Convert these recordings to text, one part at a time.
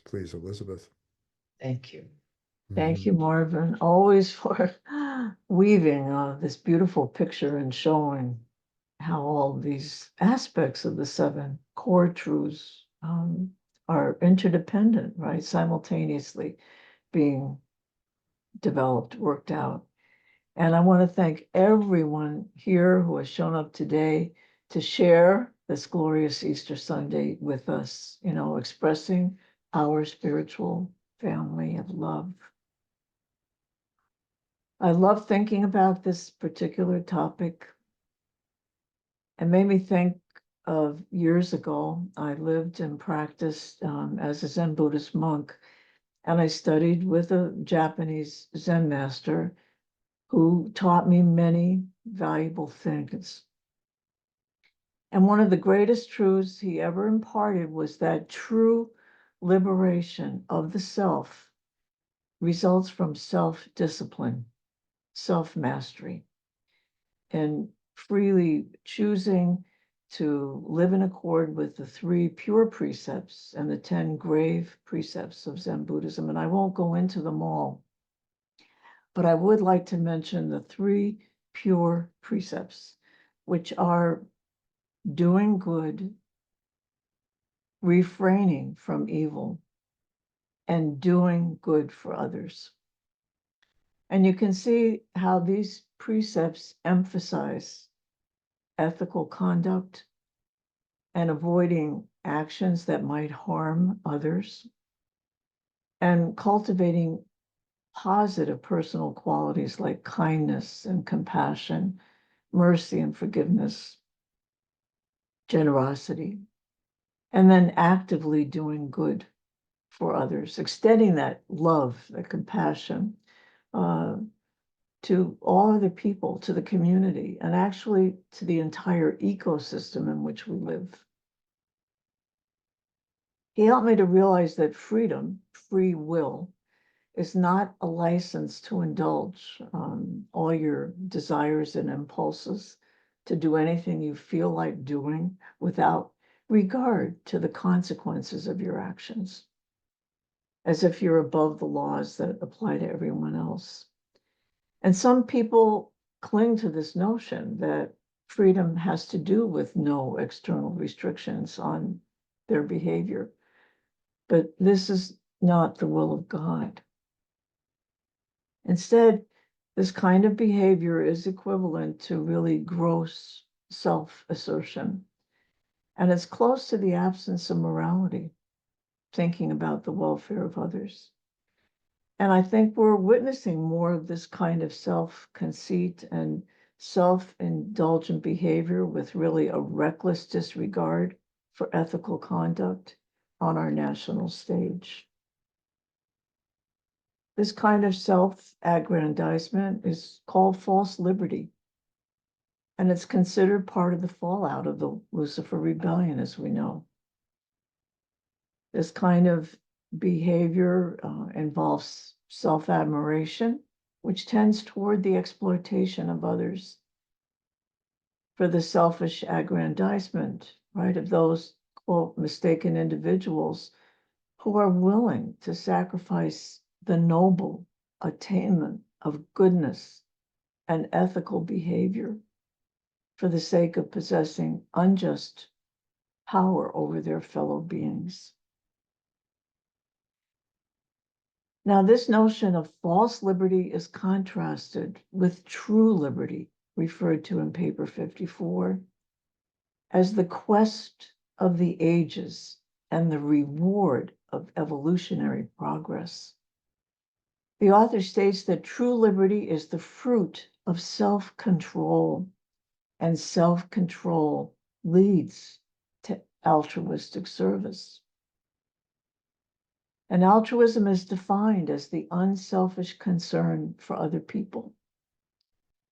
please, Elisabeth. Thank you. Thank Mhm. you, Marvin, always for weaving this beautiful picture and showing how all these aspects of the seven core truths are interdependent, right? Simultaneously being developed, worked out. And I want to thank everyone here who has shown up today to share this glorious Easter Sunday with us, expressing our spiritual family of love. I love thinking about this particular topic. It made me think of years ago. I lived and practiced as a Zen Buddhist monk, and I studied with a Japanese Zen master who taught me many valuable things. And one of the greatest truths he ever imparted was that true liberation of the self results from self-discipline, self-mastery, and freely choosing to live in accord with the 3 pure precepts and the 10 grave precepts of Zen Buddhism. And I won't go into them all, but I would like to mention the 3 pure precepts, which are doing good, refraining from evil, and doing good for others. And you can see how these precepts emphasize ethical conduct and avoiding actions that might harm others, and cultivating positive personal qualities like kindness and compassion, mercy and forgiveness, generosity, and then actively doing good for others, extending that love, that compassion uh, to all other people, to the community, and actually to the entire ecosystem in which we live. He helped me to realize that freedom, free will, is not a license to indulge all your desires and impulses, to do anything you feel like doing without regard to the consequences of your actions, as if you're above the laws that apply to everyone else. And some people cling to this notion that freedom has to do with no external restrictions on their behavior. But this is not the will of God. Instead, this kind of behavior is equivalent to really gross self-assertion. And it's close to the absence of morality, thinking about the welfare of others. And I think we're witnessing more of this kind of self-conceit and self-indulgent behavior with really a reckless disregard for ethical conduct on our national stage. This kind of self-aggrandizement is called false liberty, and it's considered part of the fallout of the Lucifer rebellion, as we know. This kind of behavior involves self-admiration, which tends toward the exploitation of others for the selfish aggrandizement, right, of those, quote, mistaken individuals who are willing to sacrifice the noble attainment of goodness and ethical behavior for the sake of possessing unjust power over their fellow beings. Now, this notion of false liberty is contrasted with true liberty, referred to in paper 54, as the quest of the ages and the reward of evolutionary progress. The author states that true liberty is the fruit of self-control, and self-control leads to altruistic service. And altruism is defined as the unselfish concern for other people,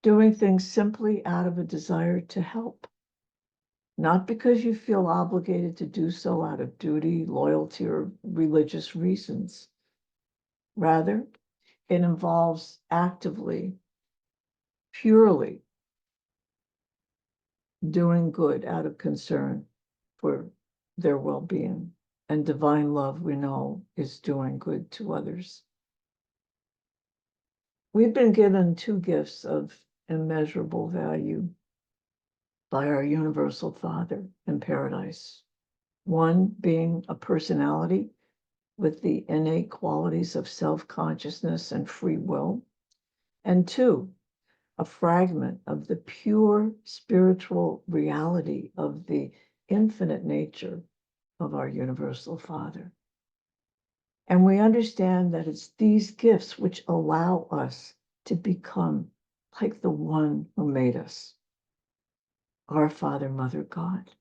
doing things simply out of a desire to help, not because you feel obligated to do so out of duty, loyalty, or religious reasons. Rather, it involves actively, purely doing good out of concern for their well-being and divine love we know is doing good to others. We've been given two gifts of immeasurable value by our universal Father in paradise. One being a personality with the innate qualities of self-consciousness and free will, and two, a fragment of the pure spiritual reality of the infinite nature of our universal Father. And we understand that it's these gifts which allow us to become like the one who made us, our Father, Mother, God.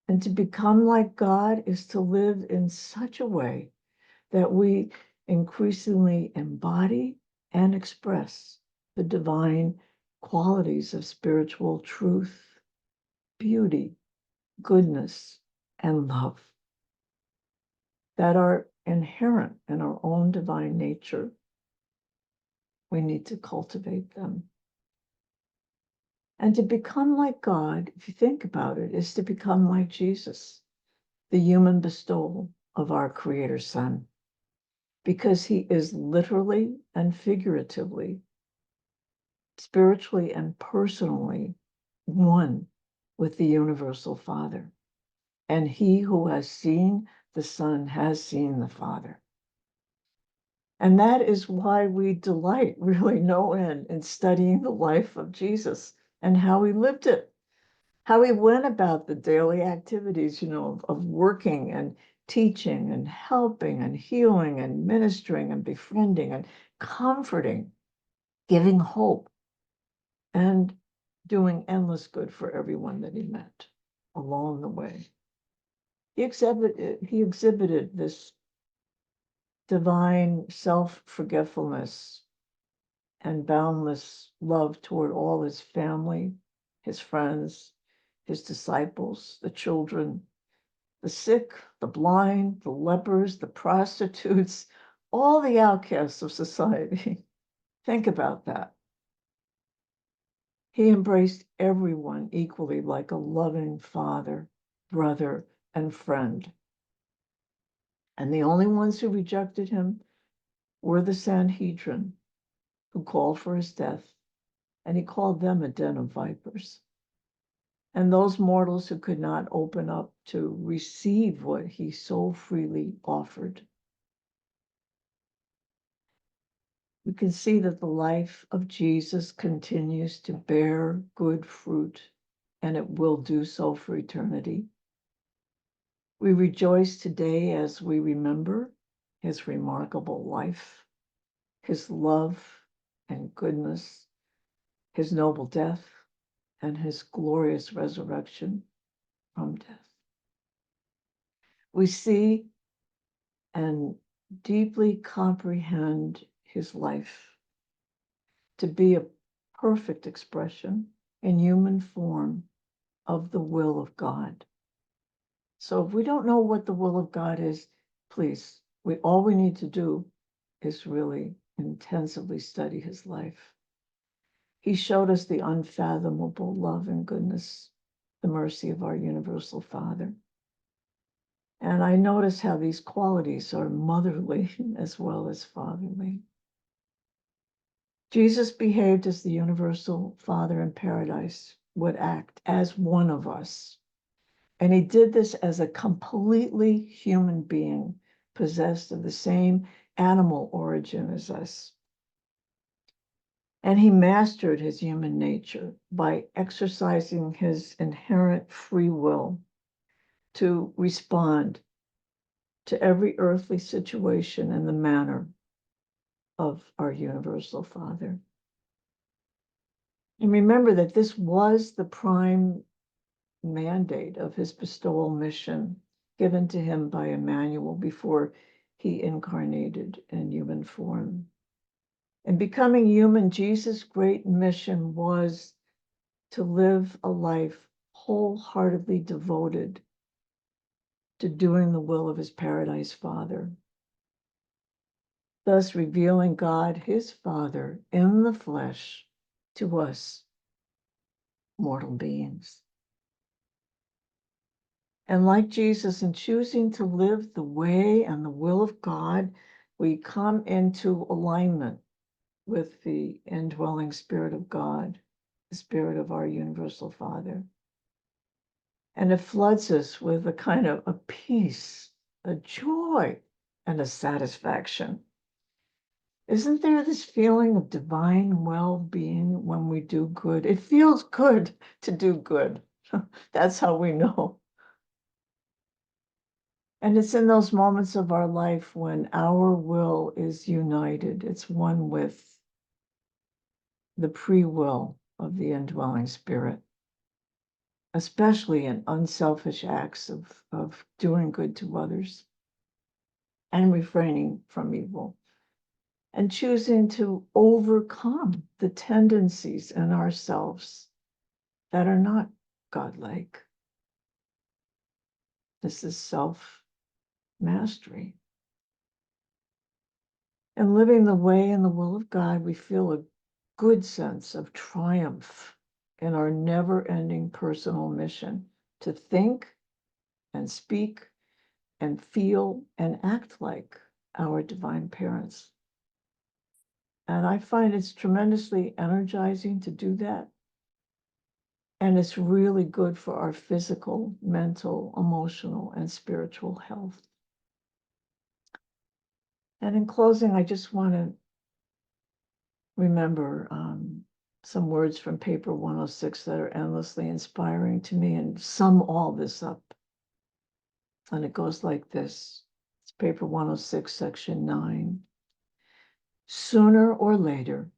And to become like God is to live in such a way that we increasingly embody and express the divine qualities of spiritual truth, beauty, goodness, and love that are inherent in our own divine nature. We need to cultivate them. And to become like God, if you think about it, is to become like Jesus, the human bestowal of our Creator Son, because he is literally and figuratively, spiritually and personally one with the universal Father. And he who has seen the Son has seen the Father. And that is why we delight really no end in studying the life of Jesus and how he lived it, how he went about the daily activities, of working and teaching and helping and healing and ministering and befriending and comforting, giving hope, and doing endless good for everyone that he met along the way. He exhibited this divine self-forgetfulness and boundless love toward all his family, his friends, his disciples, the children, the sick, the blind, the lepers, the prostitutes, all the outcasts of society. Think about that. He embraced everyone equally like a loving father, brother, and friend. And the only ones who rejected him were the Sanhedrin, who called for his death, and he called them a den of vipers. And those mortals who could not open up to receive what he so freely offered. We can see that the life of Jesus continues to bear good fruit, and it will do so for eternity. We rejoice today as we remember his remarkable life, his love and goodness, his noble death, and his glorious resurrection from death. We see and deeply comprehend his life to be a perfect expression in human form of the will of God. So if we don't know what the will of God is, please, all we need to do is really intensively study his life. He showed us the unfathomable love and goodness, the mercy of our universal Father. And I notice how these qualities are motherly as well as fatherly. Jesus behaved as the universal Father in paradise would act as one of us. And he did this as a completely human being, possessed of the same animal origin as us. And he mastered his human nature by exercising his inherent free will to respond to every earthly situation in the manner of our universal Father. And remember that this was the prime mandate of his bestowal mission given to him by Emmanuel before he incarnated in human form. In becoming human, Jesus' great mission was to live a life wholeheartedly devoted to doing the will of his paradise Father, thus revealing God, his Father, in the flesh to us, mortal beings. And like Jesus, in choosing to live the way and the will of God, we come into alignment with the indwelling Spirit of God, the Spirit of our universal Father. And it floods us with a kind of a peace, a joy, and a satisfaction. Isn't there this feeling of divine well-being when we do good? It feels good to do good. That's how we know. And it's in those moments of our life when our will is united. It's one with the free will of the indwelling Spirit, especially in unselfish acts of doing good to others and refraining from evil and choosing to overcome the tendencies in ourselves that are not godlike. This is self mastery. And living the way and the will of God, we feel a good sense of triumph in our never ending personal mission to think and speak and feel and act like our divine parents. And I find it's tremendously energizing to do that. And it's really good for our physical, mental, emotional, and spiritual health. And in closing, I just want to remember some words from paper 106 that are endlessly inspiring to me and sum all this up. And it goes like this. It's paper 106, section 9. Sooner or later,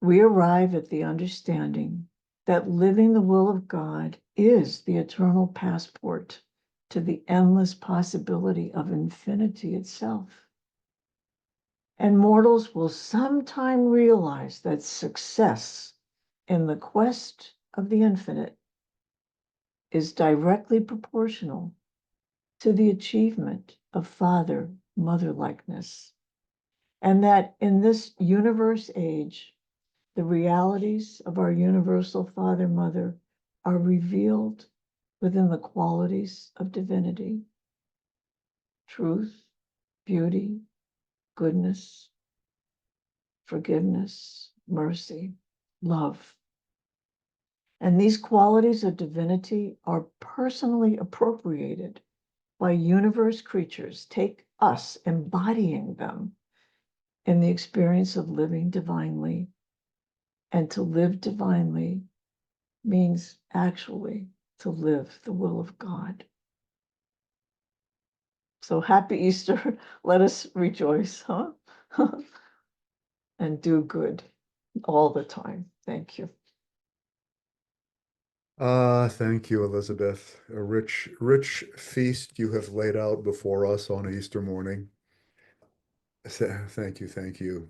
we arrive at the understanding that living the will of God is the eternal passport to the endless possibility of infinity itself. And mortals will sometime realize that success in the quest of the infinite is directly proportional to the achievement of father-mother likeness, and that in this universe age, the realities of our universal father-mother are revealed within the qualities of divinity, truth, beauty, goodness, forgiveness, mercy, love. And these qualities of divinity are personally appropriated by universe creatures, take us embodying them in the experience of living divinely. And to live divinely means actually to live the will of God. So happy Easter. Let us rejoice, huh? And do good all the time. Thank you. Thank you, Elizabeth. A rich, rich feast you have laid out before us on Easter morning. Thank you, thank you.